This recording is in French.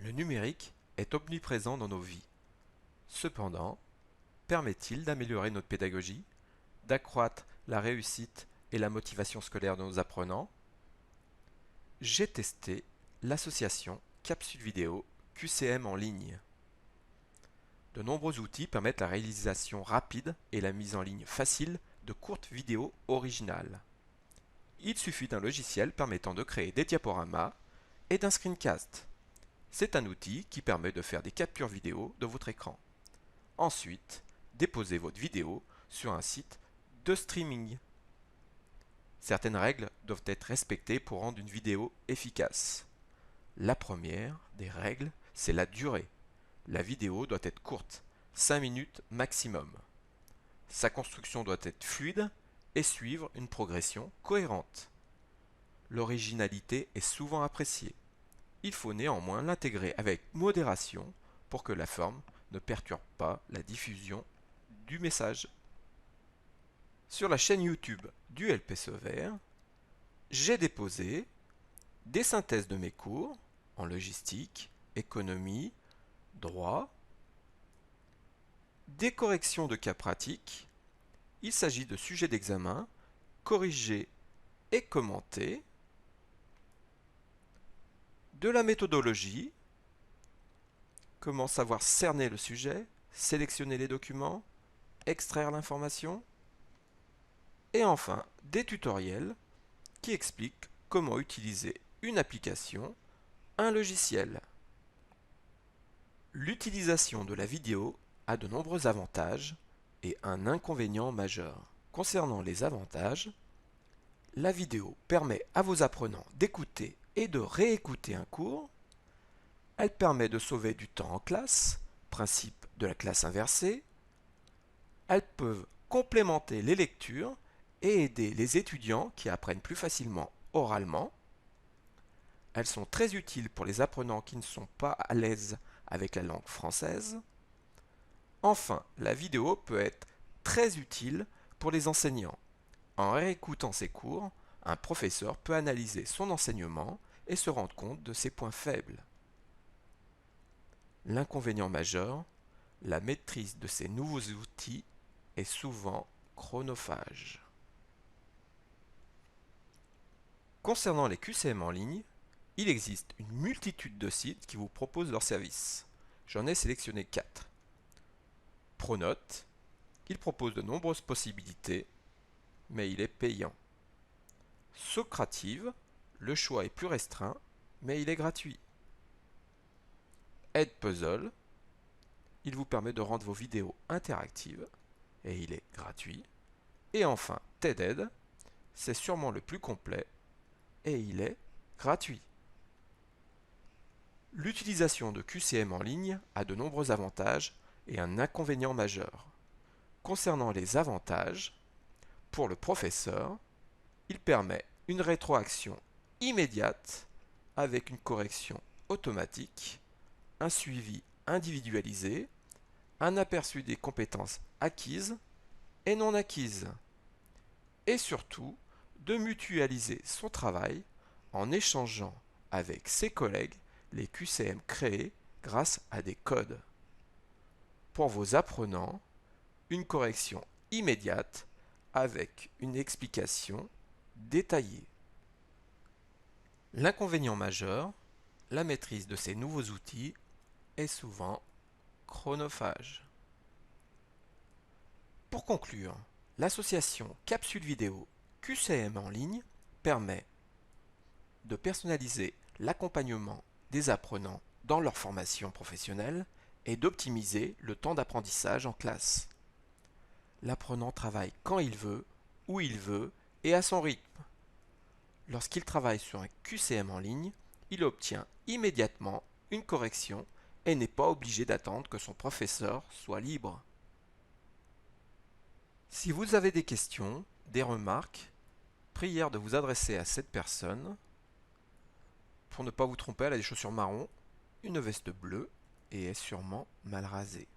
Le numérique est omniprésent dans nos vies. Cependant, permet-il d'améliorer notre pédagogie, d'accroître la réussite et la motivation scolaire de nos apprenants? J'ai testé l'association Capsule Vidéo QCM en ligne. De nombreux outils permettent la réalisation rapide et la mise en ligne facile de courtes vidéos originales. Il suffit d'un logiciel permettant de créer des diaporamas et d'un screencast. C'est un outil qui permet de faire des captures vidéo de votre écran. Ensuite, déposez votre vidéo sur un site de streaming. Certaines règles doivent être respectées pour rendre une vidéo efficace. La première des règles, c'est la durée. La vidéo doit être courte, 5 minutes maximum. Sa construction doit être fluide et suivre une progression cohérente. L'originalité est souvent appréciée. Il faut néanmoins l'intégrer avec modération pour que la forme ne perturbe pas la diffusion du message. Sur la chaîne YouTube du LPCE Vert, j'ai déposé des synthèses de mes cours en logistique, économie, droit, des corrections de cas pratiques. Il s'agit de sujets d'examen corrigés et commentés, de la méthodologie, comment savoir cerner le sujet, sélectionner les documents, extraire l'information, et enfin des tutoriels qui expliquent comment utiliser une application, un logiciel. L'utilisation de la vidéo a de nombreux avantages et un inconvénient majeur. Concernant les avantages, la vidéo permet à vos apprenants d'écouter et de réécouter un cours. Elle permet de sauver du temps en classe, principe de la classe inversée. Elles peuvent complémenter les lectures et aider les étudiants qui apprennent plus facilement oralement. Elles sont très utiles pour les apprenants qui ne sont pas à l'aise avec la langue française. Enfin, la vidéo peut être très utile pour les enseignants. En réécoutant ses cours, un professeur peut analyser son enseignement et se rendre compte de ses points faibles. L'inconvénient majeur, la maîtrise de ces nouveaux outils est souvent chronophage. Concernant les QCM en ligne, il existe une multitude de sites qui vous proposent leurs services. J'en ai sélectionné 4. Pronote, il propose de nombreuses possibilités, mais il est payant. Socrative, le choix est plus restreint, mais il est gratuit. Edpuzzle, il vous permet de rendre vos vidéos interactives, et il est gratuit. Et enfin, TEDed, c'est sûrement le plus complet, et il est gratuit. L'utilisation de QCM en ligne a de nombreux avantages et un inconvénient majeur. Concernant les avantages, pour le professeur, il permet une rétroaction immédiate avec une correction automatique, un suivi individualisé, un aperçu des compétences acquises et non acquises, et surtout de mutualiser son travail en échangeant avec ses collègues les QCM créés grâce à des codes. Pour vos apprenants, une correction immédiate avec une explication détaillée. L'inconvénient majeur, la maîtrise de ces nouveaux outils est souvent chronophage. Pour conclure, l'association Capsule Vidéo QCM en ligne permet de personnaliser l'accompagnement des apprenants dans leur formation professionnelle et d'optimiser le temps d'apprentissage en classe. L'apprenant travaille quand il veut, où il veut et à son rythme. Lorsqu'il travaille sur un QCM en ligne, il obtient immédiatement une correction et n'est pas obligé d'attendre que son professeur soit libre. Si vous avez des questions, des remarques, prière de vous adresser à cette personne. Pour ne pas vous tromper, elle a des chaussures marron, une veste bleue et est sûrement mal rasée.